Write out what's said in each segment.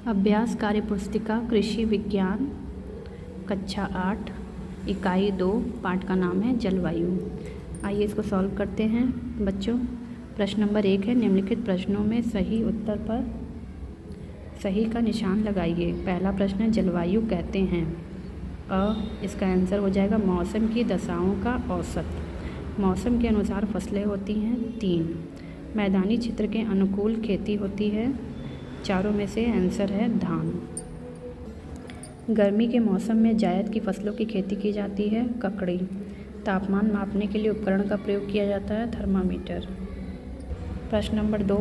अभ्यास कार्य पुस्तिका कृषि विज्ञान कक्षा 8 इकाई 2 पाठ का नाम है जलवायु। आइए इसको सॉल्व करते हैं बच्चों। प्रश्न नंबर 1 है, निम्नलिखित प्रश्नों में सही उत्तर पर सही का निशान लगाइए। पहला प्रश्न है, जलवायु कहते हैं इसका आंसर हो जाएगा मौसम की दशाओं का औसत। मौसम के अनुसार फसलें होती हैं 3। मैदानी क्षेत्र के अनुकूल खेती होती है, चारों में से आंसर है धान। गर्मी के मौसम में जायद की फसलों की खेती की जाती है, ककड़ी। तापमान मापने के लिए उपकरण का प्रयोग किया जाता है, थर्मामीटर। प्रश्न नंबर 2,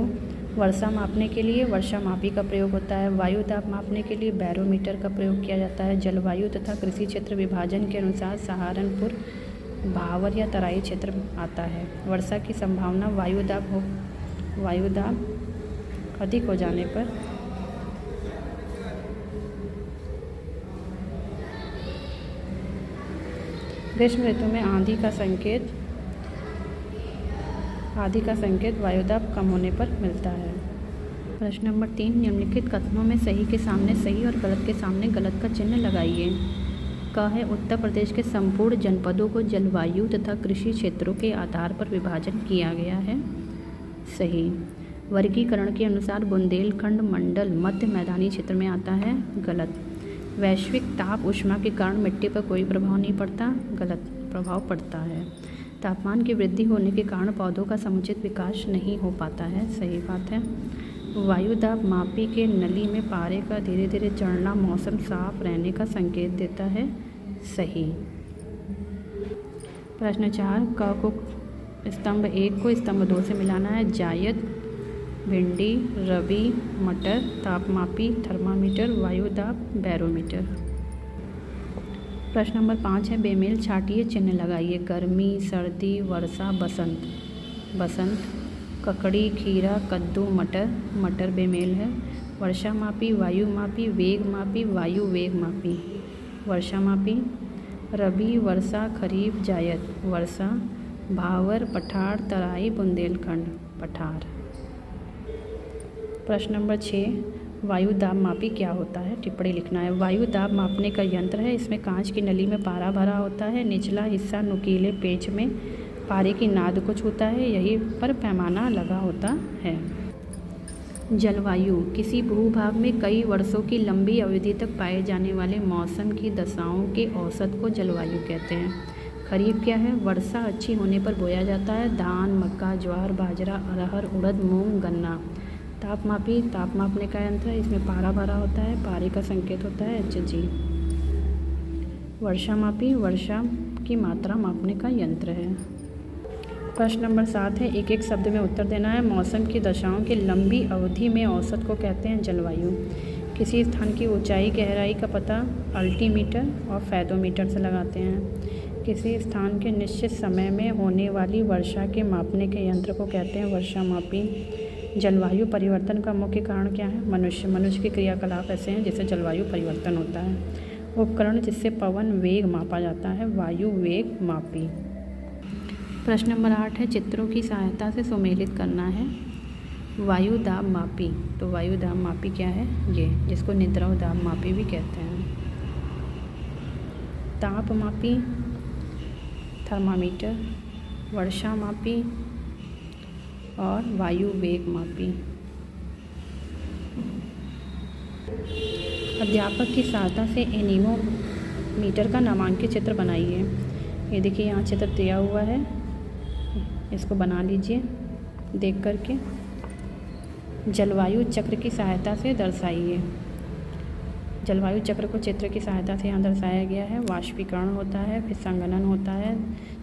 वर्षा मापने के लिए वर्षामापी का प्रयोग होता है। वायु दाब मापने के लिए बैरोमीटर का प्रयोग किया जाता है। जलवायु तथा कृषि क्षेत्र विभाजन के अनुसार सहारनपुर भावर या तराई क्षेत्र आता है। वर्षा की संभावना वायु दाब अधिक हो जाने पर ग्रीष्म ऋतु में आंधी का संकेत वायुदाब कम होने पर मिलता है। प्रश्न नंबर 3, निम्नलिखित कथनों में सही के सामने सही और गलत के सामने गलत का चिन्ह लगाइए। क है, उत्तर प्रदेश के संपूर्ण जनपदों को जलवायु तथा कृषि क्षेत्रों के आधार पर विभाजन किया गया है, सही। वर्गीकरण के अनुसार बुंदेलखंड मंडल मध्य मैदानी क्षेत्र में आता है, गलत। वैश्विक ताप ऊष्मा के कारण मिट्टी पर कोई प्रभाव नहीं पड़ता, गलत। प्रभाव पड़ता है। तापमान की वृद्धि होने के कारण पौधों का समुचित विकास नहीं हो पाता है, सही बात है। वायु दाब मापी के नली में पारे का धीरे धीरे चढ़ना मौसम साफ रहने का संकेत देता है, सही। प्रश्न 4, क को स्तंभ 1 को स्तंभ 2 से मिलाना है। जायद, भिंडी, रबी, मटर, तापमापी, थर्मामीटर, वायु दाब, बैरोमीटर। प्रश्न नंबर 5 है, बेमेल छाटिए चिन्ह लगाइए। गर्मी, सर्दी, वर्षा, बसंत। बसंत, ककड़ी, खीरा, कद्दू, मटर बेमेल है। वर्षा मापी, वायु मापी, वेग मापी, वायु वेग मापी। वर्षा मापी, रबी, वर्षा, खरीफ, जायद, वर्षा, भावर, पठार, तराई, बुंदेलखंड, पठार। प्रश्न नंबर 6, वायु दाब मापी क्या होता है, टिप्पणी लिखना है। वायु दाब मापने का यंत्र है, इसमें कांच की नली में पारा भरा होता है। निचला हिस्सा नुकीले पेच में पारे की नाद को छूता है, यही पर पैमाना लगा होता है। जलवायु किसी भूभाग में कई वर्षों की लंबी अवधि तक पाए जाने वाले मौसम की दशाओं के औसत को जलवायु कहते हैं। खरीफ क्या है, वर्षा अच्छी होने पर बोया जाता है, धान, मक्का, ज्वार, बाजरा, अरहर, उड़द, मूंग, गन्ना। तापमापी, ताप मापने का यंत्र है, इसमें पारा भरा होता है, पारे का संकेत होता है HG। वर्षा मापी, वर्षा की मात्रा मापने का यंत्र है। प्रश्न नंबर 7 है, एक एक शब्द में उत्तर देना है। मौसम की दशाओं की लंबी अवधि में औसत को कहते हैं जलवायु। किसी स्थान की ऊंचाई गहराई का पता अल्टीमीटर और फैदोमीटर से लगाते हैं। किसी स्थान के निश्चित समय में होने वाली वर्षा के मापने के यंत्र को कहते हैं वर्षा मापी। जलवायु परिवर्तन का मुख्य कारण क्या है, मनुष्य के क्रियाकलाप ऐसे हैं जिससे जलवायु परिवर्तन होता है। उपकरण जिससे पवन वेग मापा जाता है, वायु वेग मापी। प्रश्न नंबर 8 है, चित्रों की सहायता से सुमेलित करना है। वायु दाब मापी, तो वायु दाब मापी क्या है, ये जिसको निद्रव दाब मापी भी कहते हैं। ताप मापी, थर्मामीटर, वर्षा मापी और वायु वेग मापी। अध्यापक की सहायता से एनीमोमीटर का नामांकित चित्र बनाइए। ये देखिए यहाँ चित्र दिया हुआ है, इसको बना लीजिए देख करके। जलवायु चक्र की सहायता से दर्शाइए। जलवायु चक्र को चित्र की सहायता से यहाँ दर्शाया गया है। वाष्पीकरण होता है, फिर संघनन होता है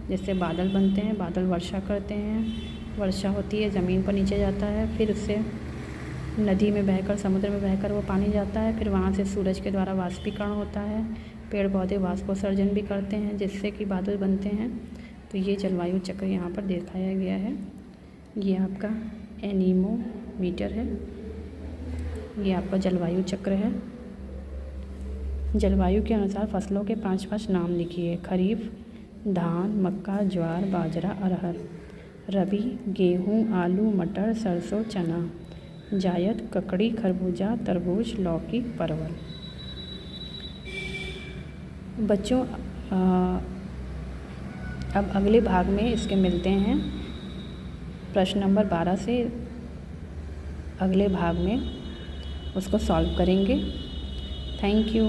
जिससे बादल बनते हैं, बादल वर्षा करते हैं, वर्षा होती है, ज़मीन पर नीचे जाता है, फिर उससे नदी में बहकर समुद्र में बहकर वो पानी जाता है, फिर वहाँ से सूरज के द्वारा वाष्पीकरण होता है, पेड़ पौधे वाष्पोत्सर्जन भी करते हैं जिससे कि बादल बनते हैं। तो ये जलवायु चक्र यहाँ पर दिखाया गया है। ये आपका एनीमोमीटर है, ये आपका जलवायु चक्र है। जलवायु के अनुसार फसलों के 5 नाम लिखिए। खरीफ, धान, मक्का, ज्वार, बाजरा, अरहर। रबी, गेहूँ, आलू, मटर, सरसों, चना। जायद, ककड़ी, खरबूजा, तरबूज, लौकी, परवल। बच्चों अब अगले भाग में इसके मिलते हैं। प्रश्न नंबर 12 से अगले भाग में उसको सॉल्व करेंगे। Thank you.